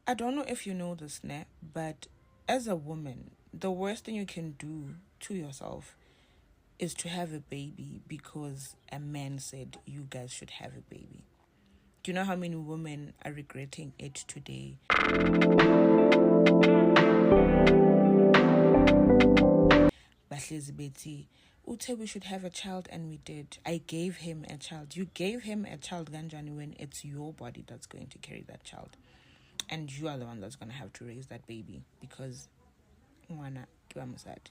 I don't know if you know this, ne, but as a woman, the worst thing you can do to yourself is to have a baby because a man said you guys should have a baby. Do you know how many women are regretting it today? Bahlezi bethi, Ute, we should have a child, and we did. I gave him a child. You gave him a child, Ganjani, when it's your body that's going to carry that child. And you are the one that's going to have to raise that baby because ngwana ke wa mosadi.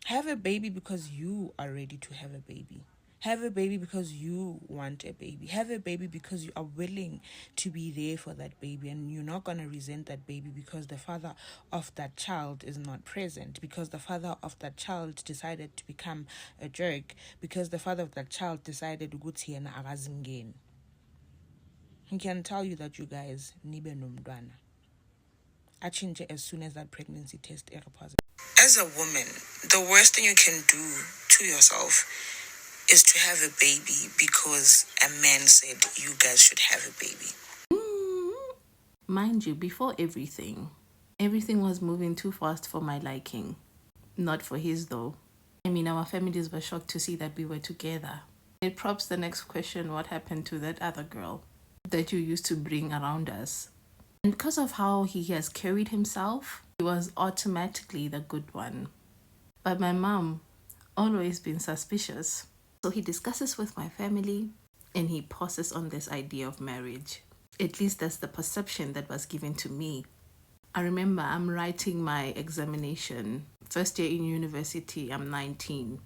Have a baby because you are ready to have a baby. Have a baby because you want a baby. Have a baby because you are willing to be there for that baby, and you're not going to resent that baby because the father of that child is not present, because the father of that child decided to become a jerk, because the father of that child decided ukuthi yena akazingeni. He can tell you that you guys nibe nomntwana. Achinje as soon as that pregnancy test is positive. As a woman, the worst thing you can do to yourself is to have a baby because a man said you guys should have a baby. Mind you, before everything was moving too fast for my liking. Not for his, though. I mean, our families were shocked to see that we were together. It prompts the next question: what happened to that other girl that you used to bring around us? And because of how he has carried himself, he was automatically the good one. But my mom always been suspicious. So he discusses with my family and he passes on this idea of marriage. At least that's the perception that was given to me. I remember I'm writing my examination, first year in university, I'm 19.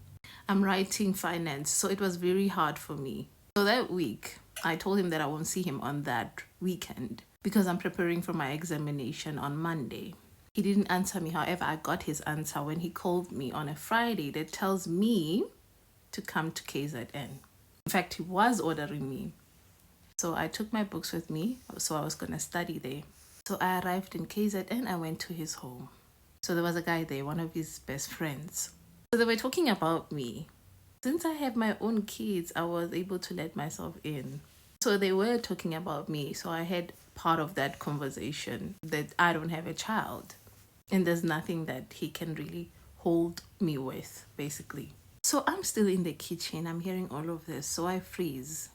I'm writing finance, so it was very hard for me. So that week, I told him that I won't see him on that weekend because I'm preparing for my examination on Monday. He didn't answer me. However, I got his answer when he called me on a Friday that tells me to come to KZN. In fact, he was ordering me. So I took my books with me, so I was going to study there. So I arrived in KZN, I went to his home. So there was a guy there, one of his best friends. So they were talking about me. Since I have my own kids, I was able to let myself in. So they were talking about me. So I had part of that conversation that I don't have a child. And there's nothing that he can really hold me with, basically. So I'm still in the kitchen. I'm hearing all of this. So I freeze.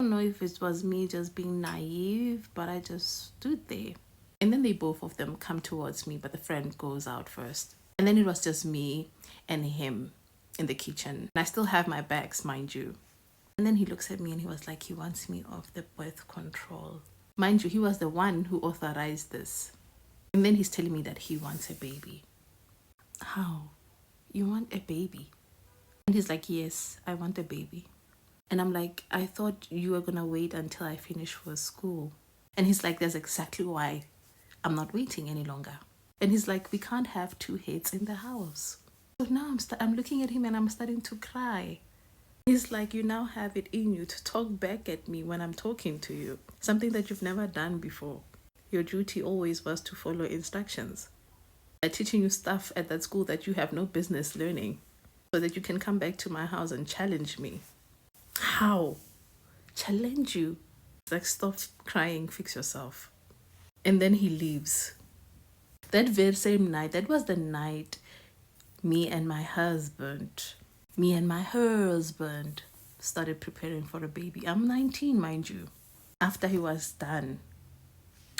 I don't know if it was me just being naive, but I just stood there. And then they both of them come towards me, but the friend goes out first. And then it was just me and him in the kitchen. And I still have my bags, mind you. And then he looks at me and he was like, he wants me off the birth control. Mind you, he was the one who authorized this. And then he's telling me that he wants a baby. How? You want a baby? And he's like, yes, I want a baby. And I'm like, I thought you were going to wait until I finish for school. And he's like, that's exactly why I'm not waiting any longer. And he's like, we can't have two heads in the house. So now I'm looking at him and I'm starting to cry. He's like, you now have it in you to talk back at me when I'm talking to you. Something that you've never done before. Your duty always was to follow instructions. By teaching you stuff at that school that you have no business learning. So that you can come back to my house and challenge me. How? Challenge you? It's like, stop crying, fix yourself. And then he leaves. That very same night, that was the night me and my husband started preparing for a baby. I'm 19, mind you. After he was done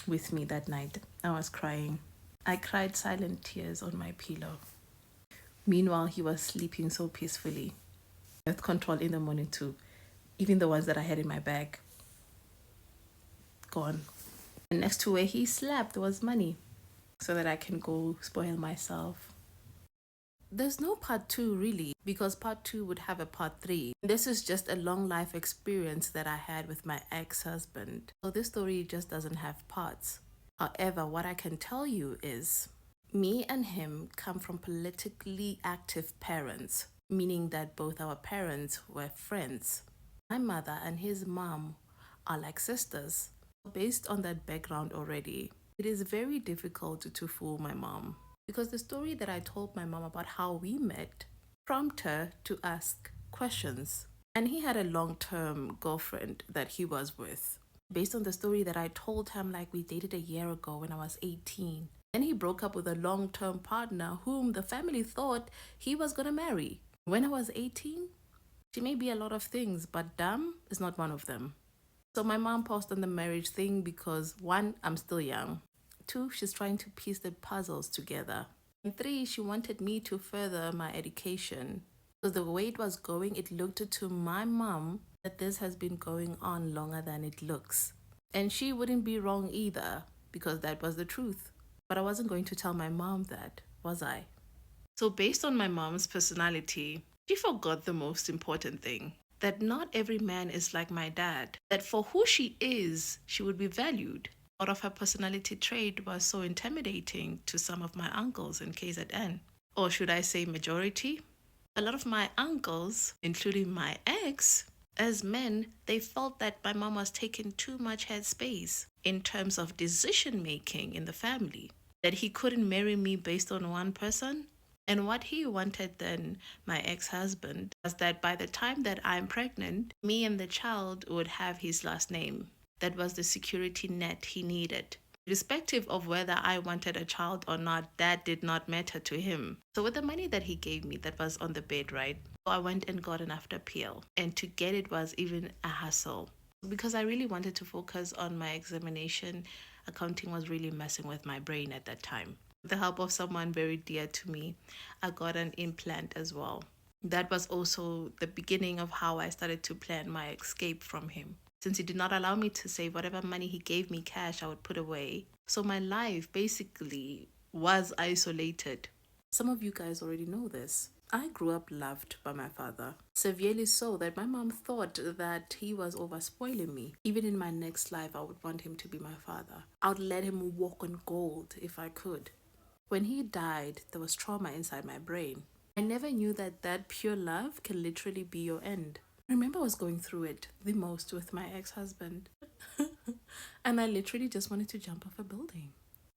with me that night, I was crying. I cried silent tears on my pillow. Meanwhile, he was sleeping so peacefully. Birth control in the morning too. Even the ones that I had in my bag. Gone. And next to where he slept was money. So that I can go spoil myself. There's no part 2 really, because part 2 would have a part 3. This is just a long life experience that I had with my ex-husband. So this story just doesn't have parts. However, what I can tell you is, me and him come from politically active parents, meaning that both our parents were friends. My mother and his mom are like sisters. Based on that background already, it is very difficult to fool my mom. Because the story that I told my mom about how we met prompted her to ask questions. And he had a long-term girlfriend that he was with. based on the story that I told him, like we dated a year ago when I was 18. Then he broke up with a long-term partner whom the family thought he was going to marry. When I was 18, she may be a lot of things, but dumb is not one of them. So my mom paused on the marriage thing because 1, I'm still young. 2, she's trying to piece the puzzles together. And 3, she wanted me to further my education. Because the way it was going, it looked to my mom that this has been going on longer than it looks. And she wouldn't be wrong either, because that was the truth. But I wasn't going to tell my mom that, was I? So based on my mom's personality, she forgot the most important thing. That not every man is like my dad. That for who she is, she would be valued. Part of her personality trait was so intimidating to some of my uncles in KZN. Or should I say majority? A lot of my uncles, including my ex, as men, they felt that my mom was taking too much headspace in terms of decision making in the family. That he couldn't marry me based on one person. And what he wanted then, my ex-husband, was that by the time that I'm pregnant, me and the child would have his last name. That was the security net he needed. Irrespective of whether I wanted a child or not, that did not matter to him. So with the money that he gave me, that was on the bed, right? So I went and got an after pill. And to get it was even a hassle. Because I really wanted to focus on my examination, accounting was really messing with my brain at that time. With the help of someone very dear to me, I got an implant as well. That was also the beginning of how I started to plan my escape from him. Since he did not allow me to save whatever money he gave me cash, I would put away. So my life basically was isolated. Some of you guys already know this. I grew up loved by my father, severely so that my mom thought that he was overspoiling me. Even in my next life, I would want him to be my father. I would let him walk on gold if I could. When he died, there was trauma inside my brain. I never knew that pure love can literally be your end. I remember I was going through it the most with my ex-husband. And I literally just wanted to jump off a building.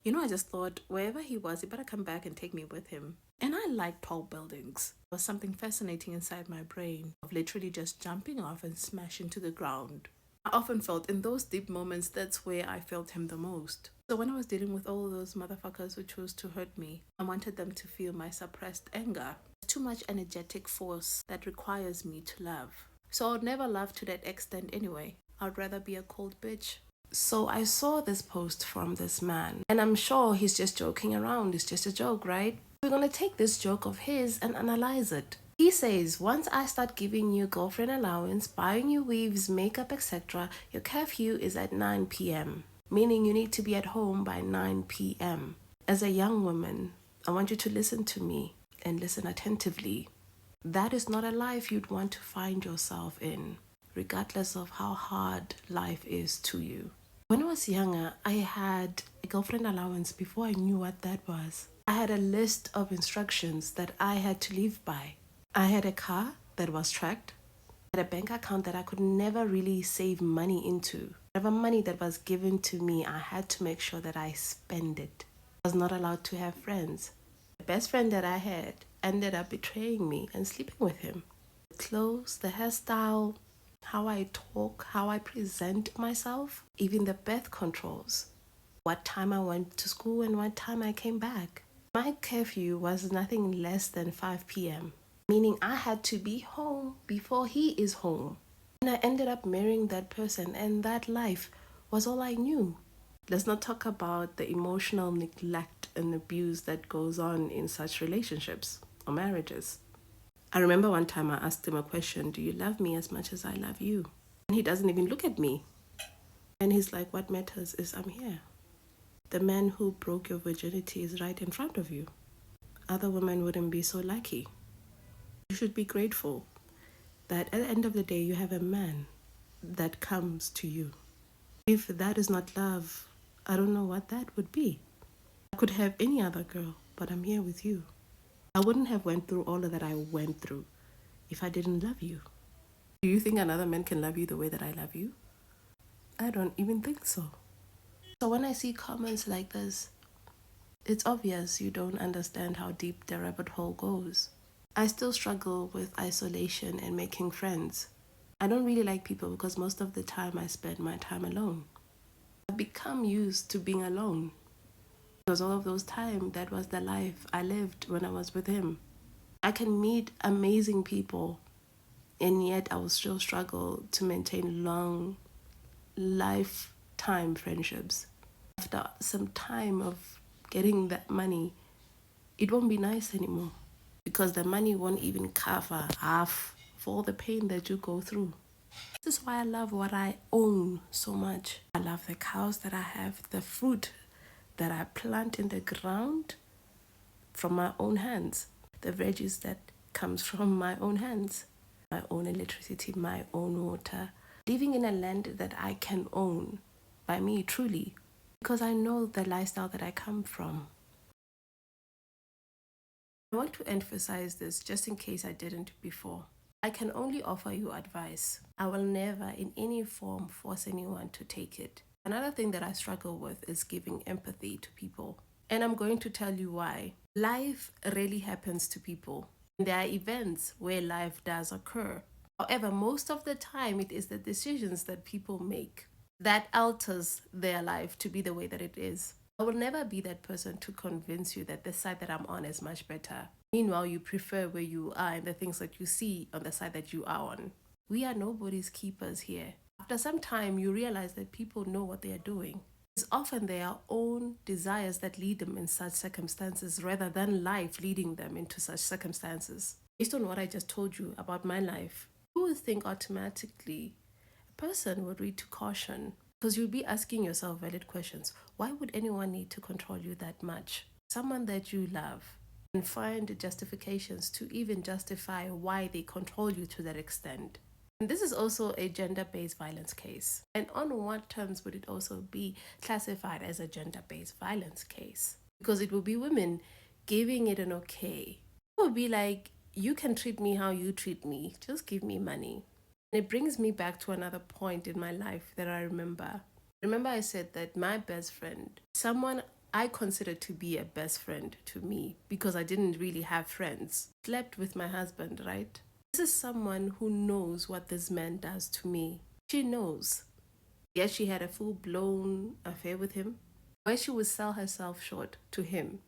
I just thought wherever he was, he better come back and take me with him. And I like tall buildings. There was something fascinating inside my brain of literally just jumping off and smashing to the ground. I often felt in those deep moments, that's where I felt him the most. So when I was dealing with all those motherfuckers who chose to hurt me, I wanted them to feel my suppressed anger. Too much energetic force that requires me to love. So I would never love to that extent anyway. I'd rather be a cold bitch. So I saw this post from this man, and I'm sure he's just joking around. It's just a joke, right? We're gonna take this joke of his and analyze it. He says, once I start giving you girlfriend allowance, buying you weaves, makeup, etc., your curfew is at 9 p.m., meaning you need to be at home by 9 p.m. As a young woman, I want you to listen to me and listen attentively. That is not a life you'd want to find yourself in, regardless of how hard life is to you. When I was younger, I had a girlfriend allowance before I knew what that was. I had a list of instructions that I had to live by. I had a car that was tracked. I had a bank account that I could never really save money into. Whatever money that was given to me, I had to make sure that I spend it. I was not allowed to have friends. The best friend that I had ended up betraying me and sleeping with him. The clothes, the hairstyle, how I talk, how I present myself, even the birth controls, what time I went to school and what time I came back. My curfew was nothing less than 5 p.m., meaning I had to be home before he is home. And I ended up marrying that person, and that life was all I knew. Let's not talk about the emotional neglect and abuse that goes on in such relationships or marriages. I remember one time I asked him a question, do you love me as much as I love you? And he doesn't even look at me. And he's like, what matters is I'm here. The man who broke your virginity is right in front of you. Other women wouldn't be so lucky. You should be grateful that at the end of the day, you have a man that comes to you. If that is not love, I don't know what that would be. I could have any other girl, but I'm here with you. I wouldn't have went through all of that I went through if I didn't love you. Do you think another man can love you the way that I love you? I don't even think so. So when I see comments like this, it's obvious you don't understand how deep the rabbit hole goes. I still struggle with isolation and making friends. I don't really like people because most of the time I spend my time alone. I've become used to being alone because all of those time, that was the life I lived when I was with him. I can meet amazing people, and yet I will still struggle to maintain long lifetime friendships. After some time of getting that money, it won't be nice anymore because the money won't even cover half for all the pain that you go through. This is why I love what I own so much. I love the cows that I have, the fruit that I plant in the ground from my own hands, the veggies that comes from my own hands, my own electricity, my own water, living in a land that I can own by me truly, because I know the lifestyle that I come from. I want to emphasize this just in case I didn't before. I can only offer you advice. I will never in any form force anyone to take it. Another thing that I struggle with is giving empathy to people. And I'm going to tell you why. Life really happens to people. There are events where life does occur. However, most of the time, it is the decisions that people make that alters their life to be the way that it is. I will never be that person to convince you that the side that I'm on is much better. Meanwhile, you prefer where you are and the things that you see on the side that you are on. We are nobody's keepers here. After some time, you realize that people know what they are doing. It's often their own desires that lead them in such circumstances rather than life leading them into such circumstances. Based on what I just told you about my life, you would think automatically a person would read to caution because you'll be asking yourself valid questions. Why would anyone need to control you that much? Someone that you love, and find justifications to even justify why they control you to that extent. And this is also a gender-based violence case. And on what terms would it also be classified as a gender-based violence case? Because it will be women giving it an okay. It will be like, you can treat me how you treat me, just give me money. And it brings me back to another point in my life that I remember. Remember I said that my best friend, someone I considered to be a best friend to me because I didn't really have friends, slept with my husband, right? This is someone who knows what this man does to me. She knows. Yes, she had a full-blown affair with him, where she would sell herself short to him,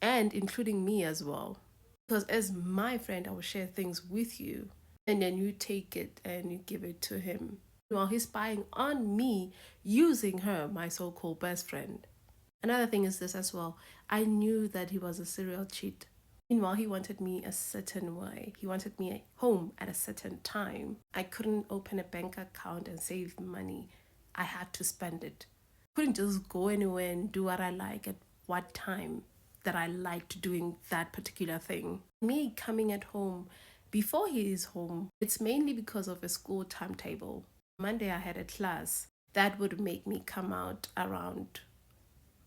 and including me as well. Because as my friend, I will share things with you, and then you take it and you give it to him. While he's spying on me using her, my so-called best friend. Another thing is this as well. I knew that he was a serial cheat. Meanwhile, he wanted me a certain way. He wanted me home at a certain time. I couldn't open a bank account and save money. I had to spend it. Couldn't just go anywhere and do what I like at what time that I liked doing that particular thing. Me coming at home before he is home, it's mainly because of a school timetable. Monday I had a class that would make me come out around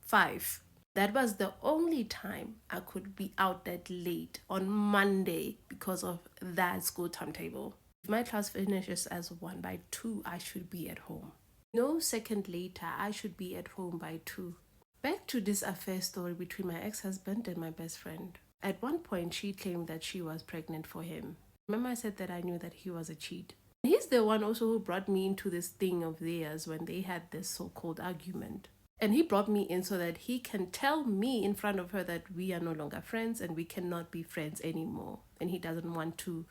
5. That was the only time I could be out that late on Monday because of that school timetable. If my class finishes as 1 by 2, I should be at home. No second later, I should be at home by 2. Back to this affair story between my ex-husband and my best friend. At one point, she claimed that she was pregnant for him. Remember I said that I knew that he was a cheat. He's the one also who brought me into this thing of theirs when they had this so-called argument. And he brought me in so that he can tell me in front of her that we are no longer friends and we cannot be friends anymore. And he doesn't want to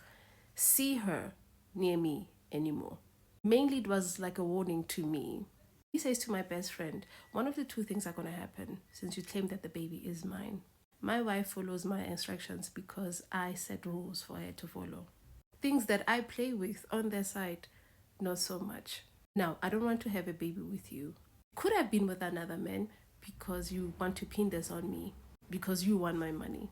see her near me anymore. Mainly it was like a warning to me. He says to my best friend, one of the two things are going to happen since you claim that the baby is mine. My wife follows my instructions because I set rules for her to follow. Things that I play with on their side, not so much. Now, I don't want to have a baby with you. Could have been with another man because you want to pin this on me, because you want my money.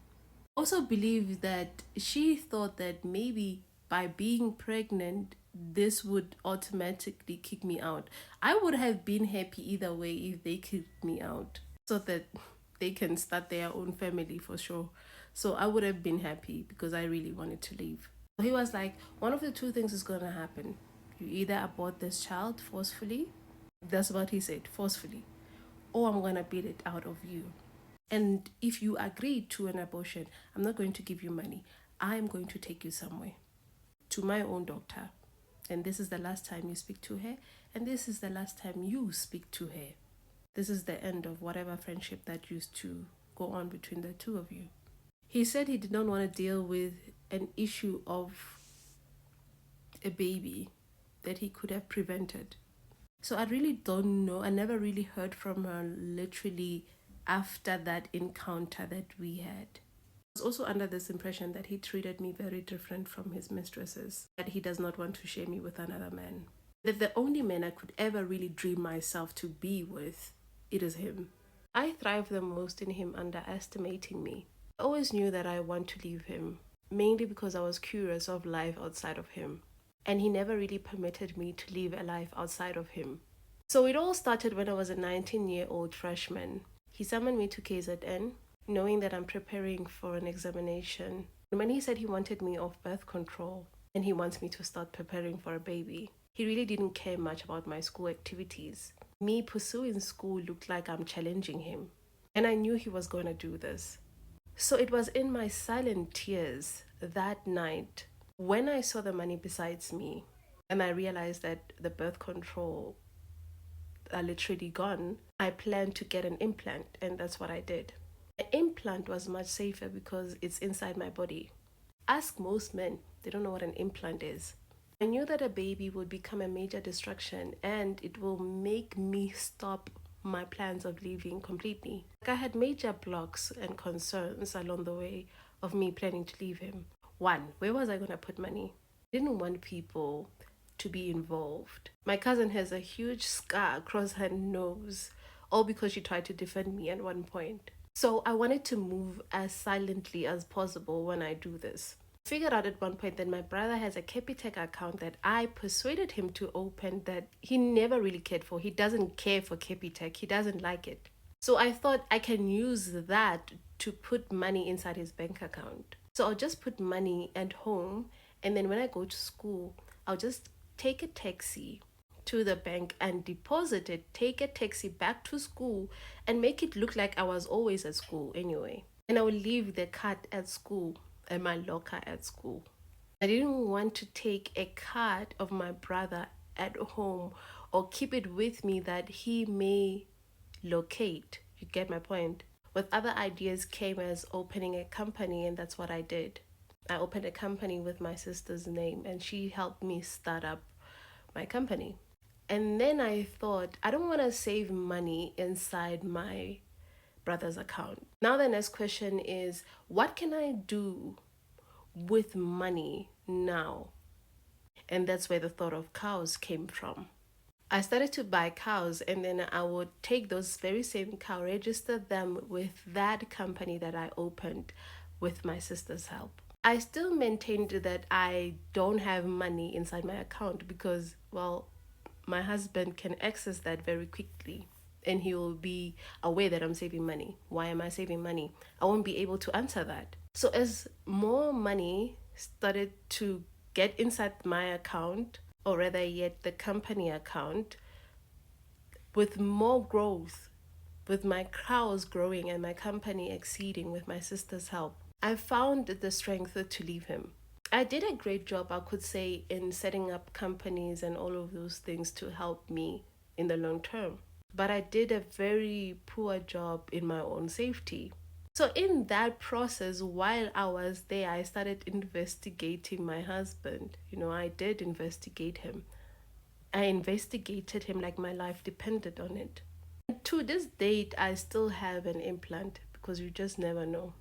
Also believe that she thought that maybe by being pregnant, this would automatically kick me out. I would have been happy either way if they kicked me out so that they can start their own family for sure. So I would have been happy because I really wanted to leave. So he was like, one of the two things is going to happen. You either abort this child forcefully. That's what he said, forcefully. Or I'm going to beat it out of you. And if you agree to an abortion, I'm not going to give you money. I'm going to take you somewhere. To my own doctor. and this is the last time you speak to her, and this is the last time you speak to her. This is the end of whatever friendship that used to go on between the two of you. He said he did not want to deal with an issue of a baby that he could have prevented. So I really don't know. I never really heard from her literally after that encounter that we had. I was also under this impression that he treated me very different from his mistresses, that he does not want to share me with another man. That the only man I could ever really dream myself to be with, it is him. I thrive the most in him underestimating me. I always knew that I want to leave him, mainly because I was curious of life outside of him. And he never really permitted me to live a life outside of him. So it all started when I was a 19-year-old freshman. He summoned me to KZN, knowing that I'm preparing for an examination. And when he said he wanted me off birth control and he wants me to start preparing for a baby, he really didn't care much about my school activities. Me pursuing school looked like I'm challenging him. And I knew he was going to do this. So it was in my silent tears that night when I saw the money besides me and I realized that the birth control are literally gone, I planned to get an implant, and that's what I did. The implant was much safer because it's inside my body. Ask most men, they don't know what an implant is. I knew that a baby would become a major distraction and it will make me stop my plans of leaving completely. I had major blocks and concerns along the way of me planning to leave him. One, where was I going to put money? I didn't want people to be involved. My cousin has a huge scar across her nose, all because she tried to defend me at one point. So I wanted to move as silently as possible when I do this. I figured out at one point that my brother has a Capitec account that I persuaded him to open that he never really cared for. He doesn't care for Capitec. He doesn't like it. So I thought I can use that to put money inside his bank account. So I'll just put money at home, and then when I go to school, I'll just take a taxi to the bank and deposit it, take a taxi back to school, and make it look like I was always at school anyway. And I will leave the card at school and my locker at school. I didn't want to take a card of my brother at home or keep it with me that he may locate. You get my point? With other ideas came as opening a company, and that's what I did. I opened a company with my sister's name, and she helped me start up my company. And then I thought, I don't want to save money inside my brother's account. Now the next question is, what can I do with money now? And that's where the thought of cows came from. I started to buy cows, and then I would take those very same cows, register them with that company that I opened with my sister's help. I still maintained that I don't have money inside my account because, well, my husband can access that very quickly and he will be aware that I'm saving money. Why am I saving money? I won't be able to answer that. So as more money started to get inside my account, or rather yet the company account, with more growth, with my cows growing and my company exceeding with my sister's help, I found the strength to leave him. I did a great job, I could say, in setting up companies and all of those things to help me in the long term. But I did a very poor job in my own safety. So in that process, while I was there, I started investigating my husband. I did investigate him. I investigated him like my life depended on it. And to this date, I still have an implant because you just never know.